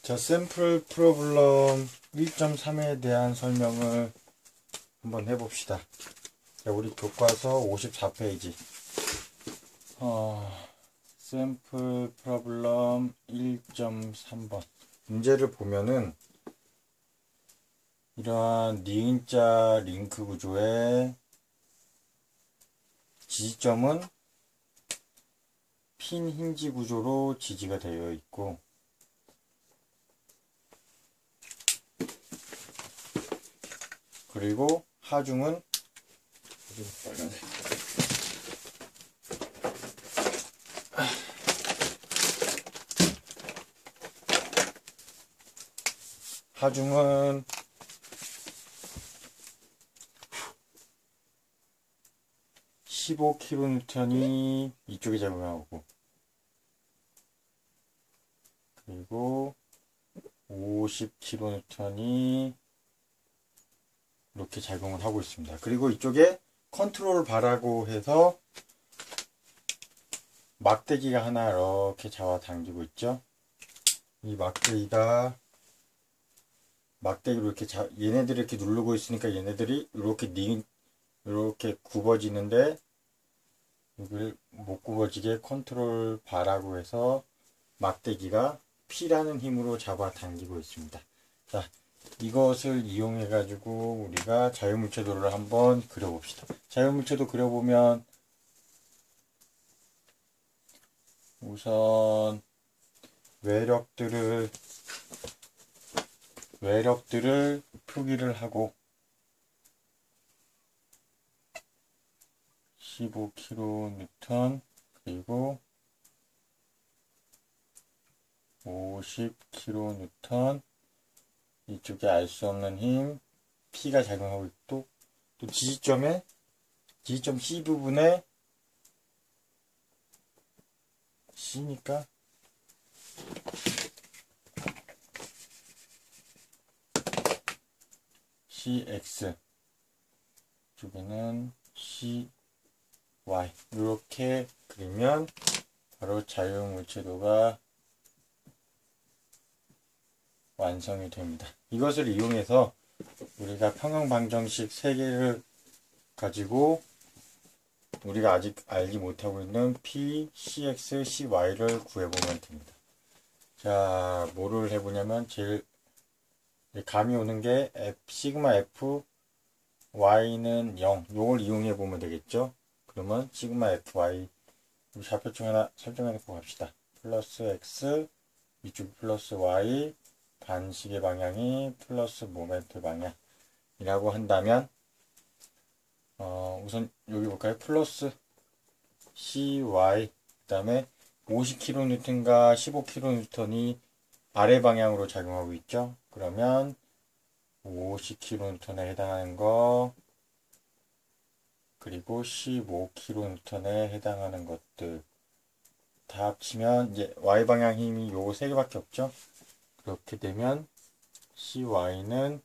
자, 샘플 프로블럼 1.3에 대한 설명을 한번 해봅시다. 자, 우리 교과서 54페이지. 샘플 프로블럼 1.3번. 문제를 보면은, 이러한 니은자 링크 구조의 지지점은 핀 힌지 구조로 지지가 되어 있고, 그리고 하중은 빨간색. 하중은 (15kN) 이쪽에 작용하고, 그리고 50kN 이렇게 작용을 하고 있습니다. 그리고 이쪽에 컨트롤 바라고 해서 막대기가 하나 이렇게 잡아당기고 있죠. 이 막대기가 막대기로 이렇게 얘네들이 이렇게 누르고 있으니까 얘네들이 이렇게 굽어지는데, 이걸 못 굽어지게 컨트롤 바라고 해서 막대기가 P라는 힘으로 잡아당기고 있습니다. 자, 이것을 이용해 가지고 우리가 자유물체도를 한번 그려봅시다. 자유물체도 그려보면 우선 외력들을 표기를 하고 15kN 그리고 50kN, 이쪽에 알 수 없는 힘 P가 작용하고 있고, 또 지지점 C 부분에 C니까 CX, 쪽에는 CY, 이렇게 그리면 바로 자유물체도가 완성이 됩니다. 이것을 이용해서 우리가 평형방정식 3개를 가지고 우리가 아직 알지 못하고 있는 P, CX, CY를 구해보면 됩니다. 자, 뭐를 해보냐면 제일 감이 오는 게 시그마 F, Y는 0, 요걸 이용해 보면 되겠죠. 그러면 시그마 FY, 좌표총 하나 설정해 놓고 갑시다. 플러스 X, 이쪽 플러스 Y, 반시계 방향이 플러스 모멘트 방향이라고 한다면, 우선 여기 볼까요? 플러스 CY, 그 다음에 50kN과 15kN이 아래 방향으로 작용하고 있죠. 그러면 50kN에 해당하는 거, 그리고 15kN에 해당하는 것들 다 합치면 이제 Y방향 힘이 요 3개밖에 없죠. 그렇게 되면 CY는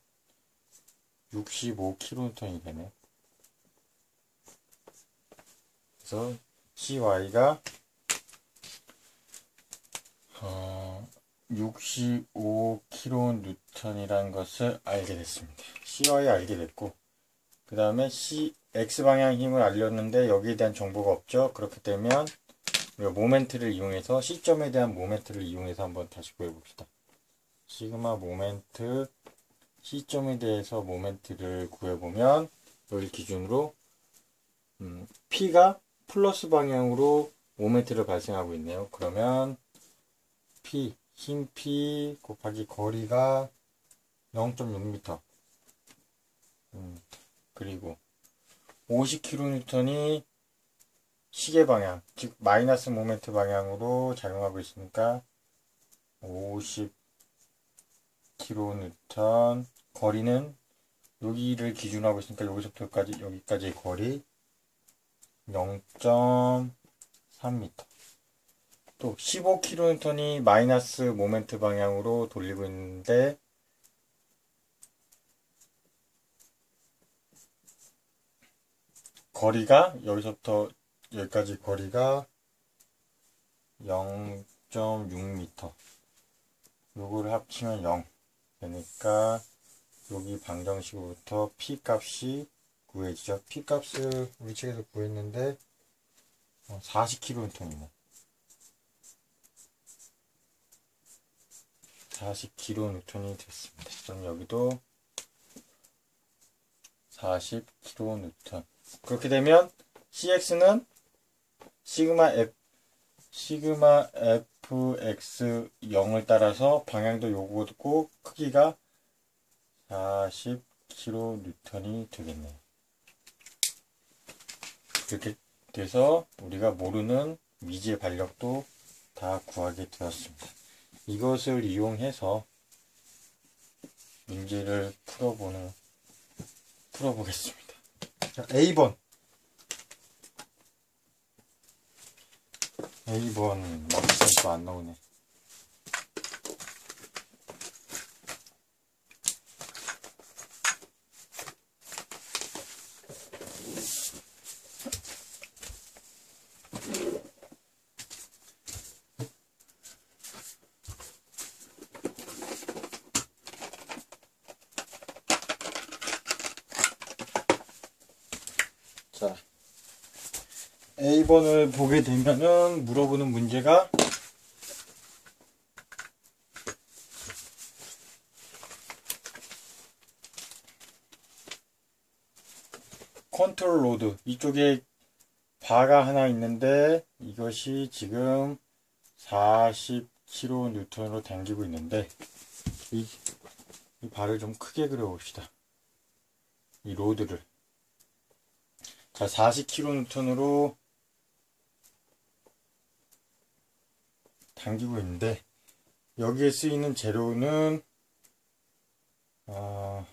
65kN이 되네. 그래서 CY가 65kN이라는 것을 알게 됐습니다. CY 알게 됐고, 그 다음에 X방향 힘을 알렸는데 여기에 대한 정보가 없죠. 그렇게 되면 우리가 모멘트를 이용해서, 시점에 대한 모멘트를 이용해서 한번 다시 구해봅시다. 시그마 모멘트, 시점에 대해서 모멘트를 구해보면 여기 기준으로 P가 플러스 방향으로 모멘트를 발생하고 있네요. 그러면 P, 힘 P 곱하기 거리가 0.6m, 그리고 50kN이 시계 방향, 즉 마이너스 모멘트 방향으로 작용하고 있으니까 50kN, 거리는 여기를 기준으로 하고 있으니까 여기서부터 여기까지의 거리 0.3m. 또 15kN이 마이너스 모멘트 방향으로 돌리고 있는데, 거리가 여기서부터 여기까지 거리가 0.6m. 요거를 합치면 0 되니까 여기 방정식으로부터 P 값이 구해지죠. P 값을 우리 책에서 구했는데 40kN이네. 40kN 됐습니다. 그럼 여기도 40kN. 그렇게 되면 CX는 시그마 fx 0을 따라서 방향도 요거고 크기가 40kN이 되겠네요. 이렇게 돼서 우리가 모르는 미지의 반력도 다 구하게 되었습니다. 이것을 이용해서 문제를 풀어보겠습니다. 자, A번 막상 또 안 나오네. 자, A번을 보게 되면은 물어보는 문제가 컨트롤 로드, 이쪽에 바가 하나 있는데 이것이 지금 40kN으로 당기고 있는데 이 바를 좀 크게 그려봅시다. 이 로드를. 자, 40kN으로 당기고 있는데 여기에 쓰이는 재료는 안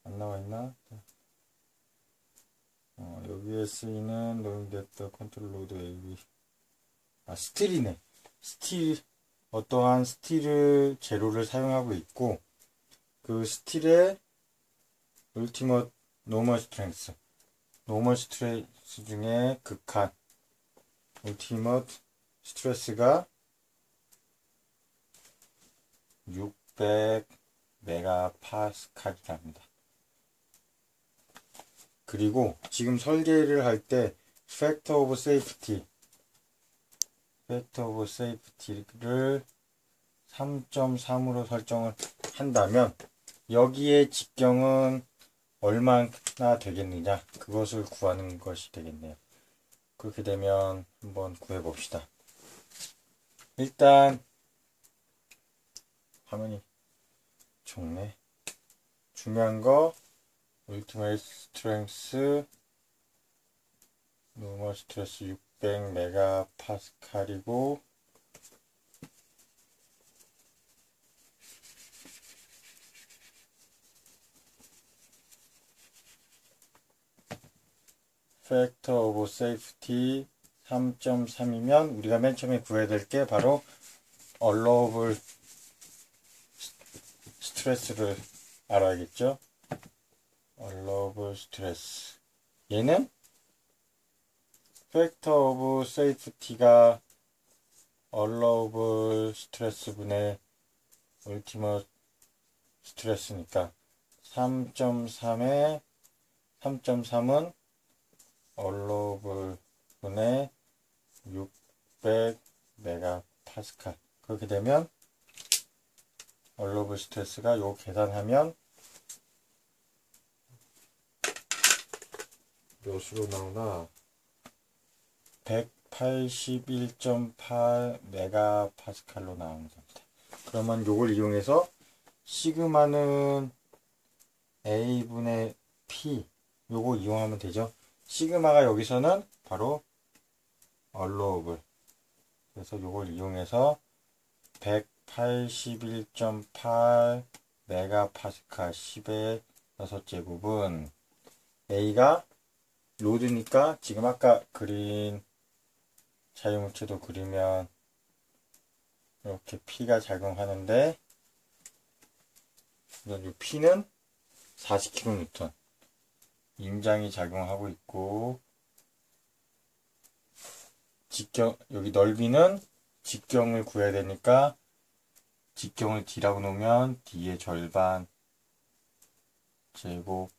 나와있나? 여기에 쓰이는 노잉됐다 컨트롤 로드 AB 스틸이네. 스틸, 어떠한 스틸 재료를 사용하고 있고 그 스틸의 울티머트 노멀 스트렝스, 노멀 스트레스 중에 극한 울티머트 스트레스가 600 메가파스칼이랍니다. 그리고 지금 설계를 할 때 팩터 오브 세이프티를 3.3으로 설정을 한다면 여기에 직경은 얼마나 되겠느냐, 그것을 구하는 것이 되겠네요. 그렇게 되면 한번 구해 봅시다. 일단 화면이 적네. 중요한 거 울티메이트 스트렝스 노멀 스트레스 600 메가파스칼이고 팩터 오브 세이프티 3.3이면 우리가 맨 처음에 구해야 될 게 바로 allowable 스트레스를 알아야겠죠. allowable 스트레스, 얘는 팩터 오브 세이프티가 allowable 스트레스 분의 ultimate 스트레스니까 3.3에 3.3은 allowable 분의 600 메가파스칼. 그렇게 되면 allowable 스트레스가 요 계산하면 몇으로 나오나? 181.8 메가파스칼로 나오는 겁니다. 그러면 요걸 이용해서 시그마는 A분의 P, 요거 이용하면 되죠. 시그마가 여기서는 바로 allowable. 그래서 요걸 이용해서 181.8 메가파스칼 10의 6제곱은 A가 로드니까 지금 아까 그린 자유물체도 그리면 이렇게 P가 작용하는데 이 P는 40kN 임장이 작용하고 있고 직경, 여기 넓이는 직경을 구해야 되니까 직경을 D라고 놓으면 D의 절반 제곱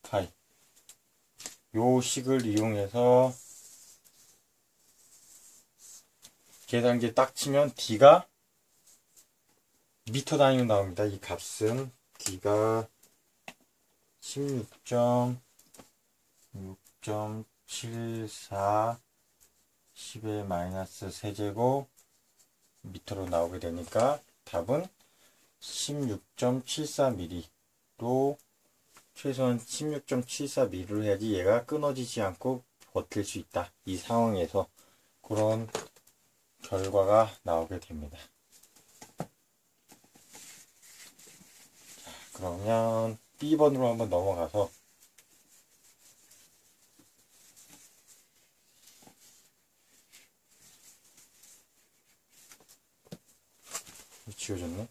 파이. 요 식을 이용해서 계산기 딱 치면 D가 미터 단위로 나옵니다. 이 값은 D가 16.74 10의 마이너스 세제곱 미터로 나오게 되니까 답은 16.74mm로 최소한 16.74mm로 해야지 얘가 끊어지지 않고 버틸 수 있다. 이 상황에서 그런 결과가 나오게 됩니다. 자, 그러면 B번으로 한번 넘어가서 지워졌네.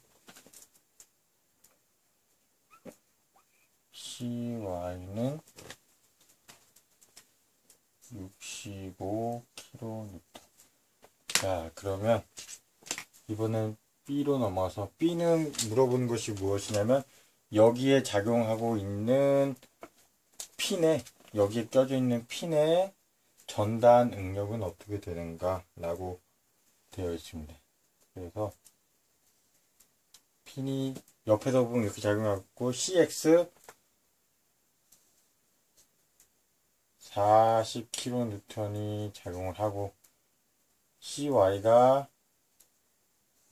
CY는 65kN. 자, 그러면 이번엔 B로 넘어가서 B는 물어보는 것이 무엇이냐면 여기에 작용하고 있는 핀에 여기에 껴져 있는 핀의 전단 응력은 어떻게 되는가 라고 되어 있습니다. 그래서 핀이 옆에서 보면 이렇게 작용하고 CX 40kN이 작용을 하고 CY가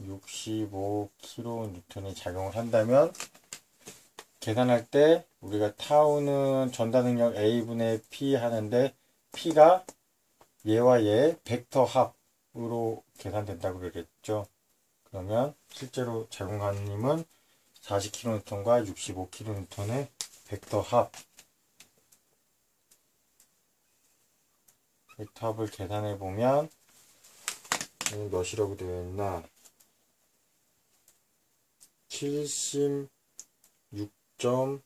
65kN이 작용을 한다면 계산할 때 우리가 타우는 전단 능력 A분의 P 하는데 P가 얘와 얘 벡터 합으로 계산된다고 그랬죠. 그러면 실제로 작용하는 힘은 40kN과 65kN의 벡터 합. 벡터 합을 계산해 보면 몇이라고 되어 있나? 76.3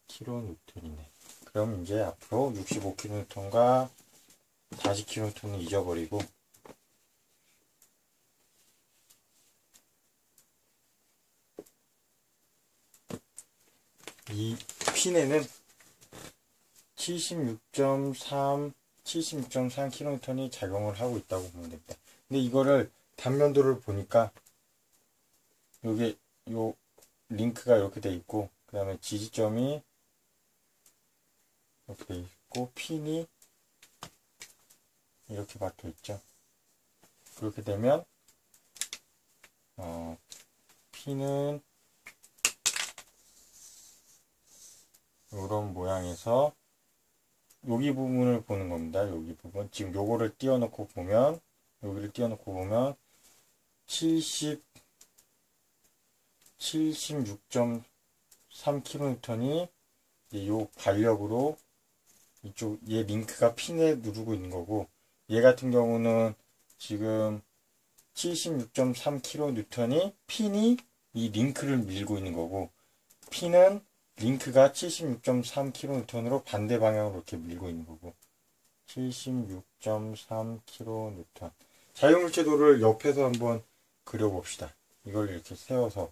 kN이네. 그럼 이제 앞으로 65kN과 40kN은 잊어버리고 이 핀에는 76.3kN이 작용을 하고 있다고 보면 됩니다. 근데 이거를 단면도를 보니까 요게 요 링크가 이렇게 돼 있고 그 다음에 지지점이 이렇게 돼 있고 핀이 이렇게 박혀 있죠. 그렇게 되면 핀은 이런 모양에서 여기 부분을 보는 겁니다. 여기 부분 지금 요거를 띄워놓고 보면 여기를 띄워놓고 보면 76.3kN이 요 반력으로 이쪽 얘 링크가 핀에 누르고 있는 거고 얘 같은 경우는 지금 76.3kN이 핀이 이 링크를 밀고 있는 거고 핀은 링크가 76.3kN으로 반대 방향으로 이렇게 밀고 있는 거고 76.3kN. 자유물체도를 옆에서 한번 그려봅시다. 이걸 이렇게 세워서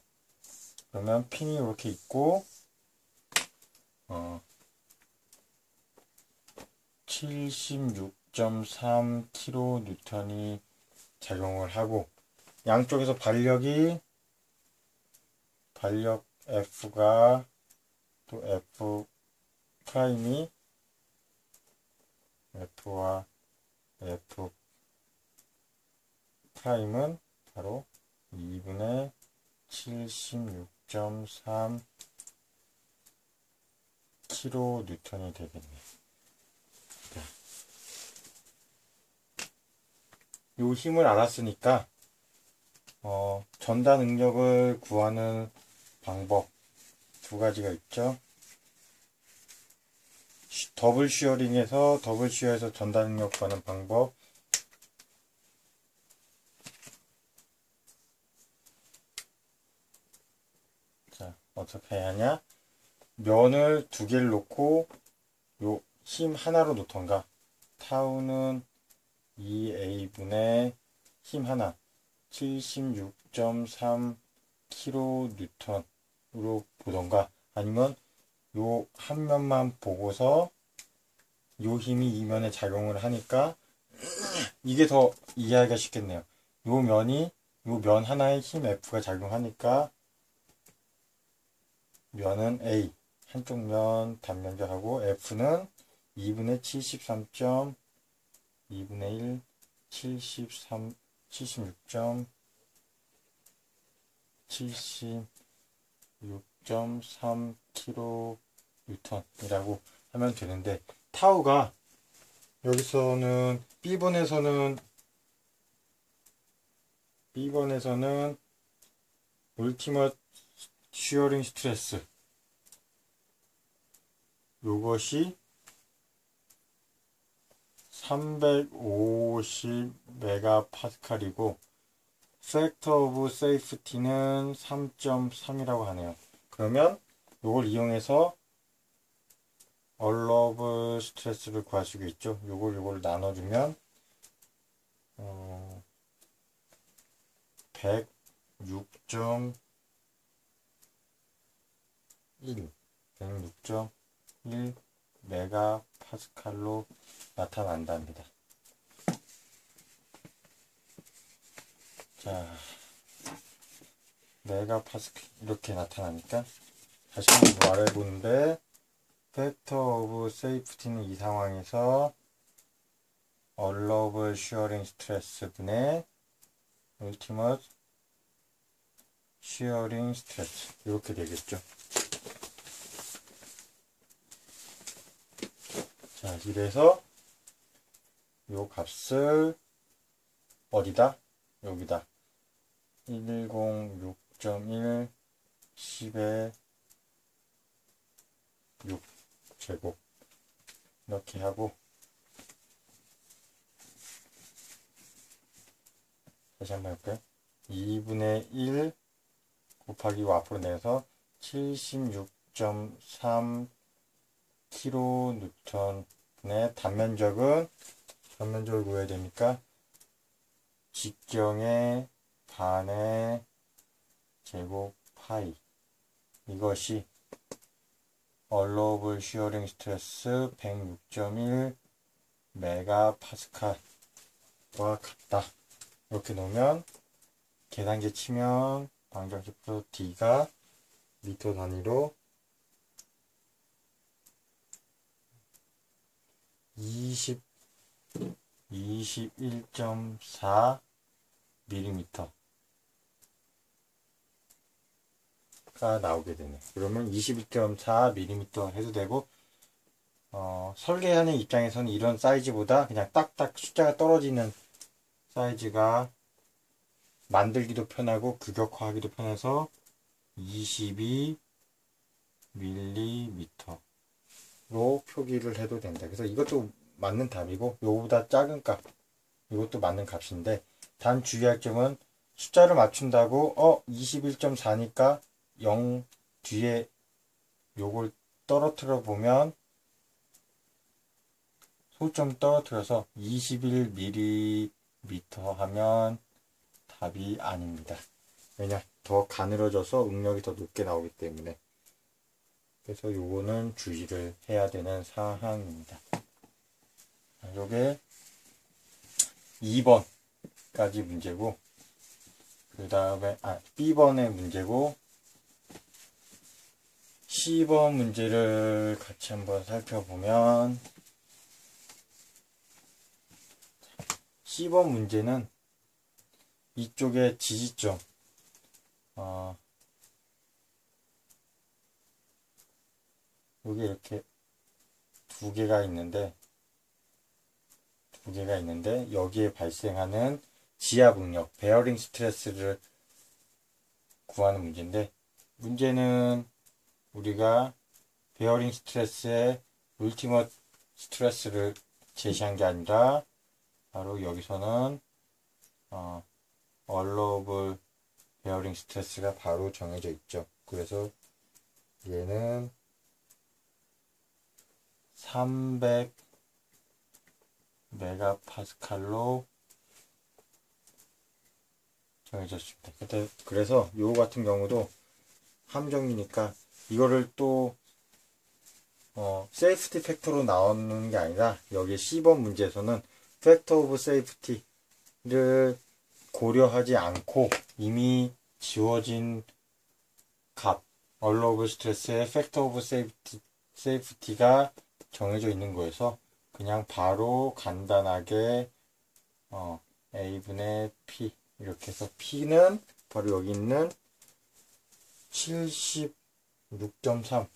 그러면 핀이 이렇게 있고 76.3kN이 작용을 하고 양쪽에서 반력 F가 또 F 프라임이 F와 F 프라임은 바로 2분의 76.3 kN 되겠네요. 요 힘을 알았으니까 전단 응력을 구하는 방법 두 가지가 있죠. 더블 쉬어링에서 더블 쉬어에서 전단 응력 구하는 방법. 자, 어떻게 해야 하냐? 면을 두 개를 놓고 요 힘 하나로 놓던가, 타우는 2A분의 힘 하나 76.3 kN으로 보던가, 아니면 요 한 면만 보고서 요 힘이 이 면에 작용을 하니까 이게 더 이해하기가 쉽겠네요. 요 면이 요 면 하나에 힘 F가 작용하니까 면은 A 한쪽 면 단면적하고 F는 2분의 73. 2분의 1 76.3 kN이라고 하면 되는데, 타우가 여기서는 B번에서는 울티머트 쉬어링 스트레스, 요것이 350 메가파스칼이고 팩터 오브 세이프티는 3.3이라고 하네요. 그러면 요걸 이용해서 얼러브 스트레스를 구할 수가 있죠. 요걸 나눠주면 106.1 106.1 메가파스칼로 나타난답니다. 자, 메가파스칼 이렇게 나타나니까 다시 한번 말해보는데, 팩터 오브 세이프티는 이 상황에서 얼러블 쉬어링 스트레스 분의 울티머트 쉬어링 스트레스, 이렇게 되겠죠. 자, 이래서 요 값을 어디다? 여기다 106.1 10의 6제곱 이렇게 하고, 다시 한번 해볼까요? 2분의 1 곱하기 요 앞으로 내서 76.3 kN의 단면적을 구해야 되니까 직경의 반의 제곱 파이, 이것이 얼러블 쉬어링 스트레스 106.1 메가파스칼과 같다. 이렇게 놓으면 계산기 치면 방정식 플러스 D가 미터 단위로 21.4 밀리미터가 나오게 되네. 그러면 21.4 밀리미터 해도 되고, 설계하는 입장에서는 이런 사이즈보다 그냥 딱딱 숫자가 떨어지는 사이즈가 만들기도 편하고 규격화하기도 편해서 22 밀리미터로 표기를 해도 된다. 그래서 이것도 맞는 답이고, 요거보다 작은 값, 이것도 맞는 값인데, 단 주의할 점은 숫자를 맞춘다고 21.4니까 0 뒤에 요걸 떨어뜨려 보면 소점 떨어뜨려서 21mm 하면 답이 아닙니다. 왜냐? 더 가늘어져서 응력이 더 높게 나오기 때문에. 그래서 요거는 주의를 해야 되는 사항입니다. 요게 2번까지 문제고, 그 다음에 B번의 문제고, C번 문제를 같이 한번 살펴보면, C번 문제는 이쪽에 지지점, 여기 이렇게 두 개가 있는데 여기에 발생하는 지압 응력, 베어링 스트레스를 구하는 문제인데, 문제는 우리가 베어링 스트레스의 울티머트 스트레스를 제시한 게 아니라 바로 여기서는 얼러블 베어링 스트레스가 바로 정해져 있죠. 그래서 얘는 300 메가파스칼로 정해졌습니다. 그래서 요 같은 경우도 함정이니까 이거를 또 세이프티 팩터로 나오는 게 아니라 여기 C번 문제에서는 팩터 오브 세이프티를 고려하지 않고 이미 지워진 값 얼러블 스트레스의 팩터 오브 세이프티가 정해져 있는 거여서 그냥 바로 간단하게 A분의 P 이렇게 해서 P는 바로 여기 있는 76.3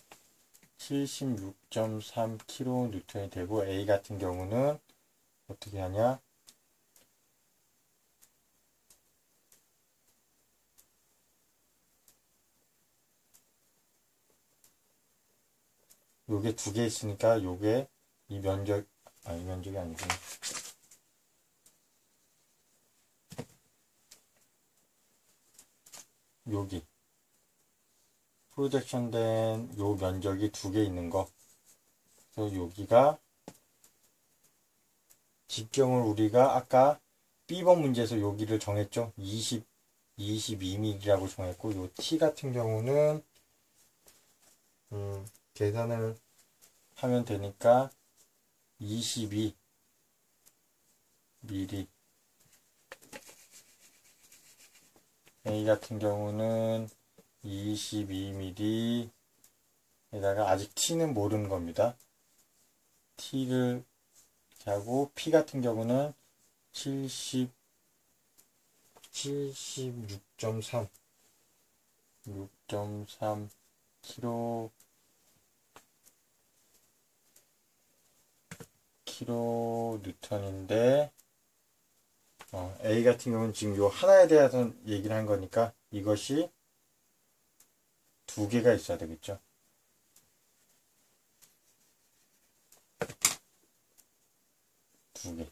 kN이 되고 A 같은 경우는 어떻게 하냐? 요게 두 개 있으니까 요게 이 면적이 아니구나. 여기 프로젝션 된 요 면적이 두 개 있는 거. 그래서 여기가 직경을 우리가 아까 B번 문제에서 여기를 정했죠. 22mm라고 정했고 요 T 같은 경우는 계산을 하면 되니까 22mm A 같은 경우는 22mm 에다가 아직 T는 모르는 겁니다. T를 하고 P 같은 경우는 76.3 킬로뉴턴인데 A 같은 경우는 지금 요 하나에 대해서 얘기를 한 거니까 이것이 두 개가 있어야 되겠죠. 두 개.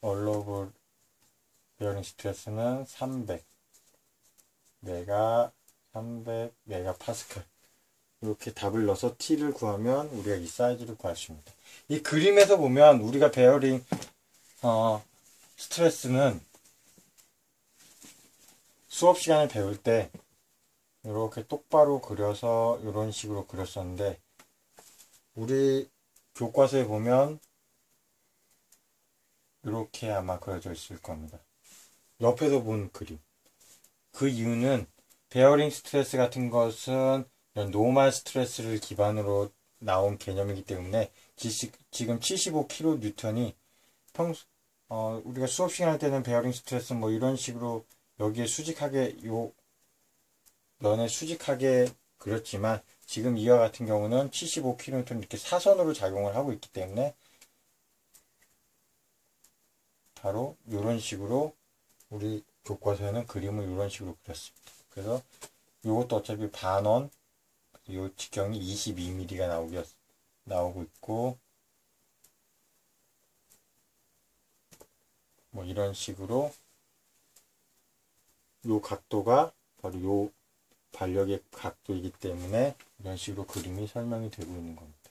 얼러블 베어링 스트레스는 300 메가파스칼. 이렇게 답을 넣어서 T를 구하면 우리가 이 사이즈를 구할 수 있습니다. 이 그림에서 보면 우리가 베어링 스트레스는 수업 시간에 배울 때 이렇게 똑바로 그려서 이런 식으로 그렸었는데 우리 교과서에 보면 이렇게 아마 그려져 있을 겁니다. 옆에서 본 그림. 그 이유는 베어링 스트레스 같은 것은 노멀 스트레스를 기반으로 나온 개념이기 때문에 지금 75kN이 우리가 수업 시간 할 때는 베어링 스트레스 뭐 이런 식으로 여기에 수직하게 요 면에 수직하게 그렸지만 지금 이와 같은 경우는 75kN 이렇게 사선으로 작용을 하고 있기 때문에 바로 이런 식으로 우리 교과서에는 그림을 이런 식으로 그렸습니다. 그래서 이것도 어차피 반원 이 직경이 22mm가 나오고 있고 뭐 이런 식으로 요 각도가 바로 요 반력의 각도이기 때문에 이런 식으로 그림이 설명이 되고 있는 겁니다.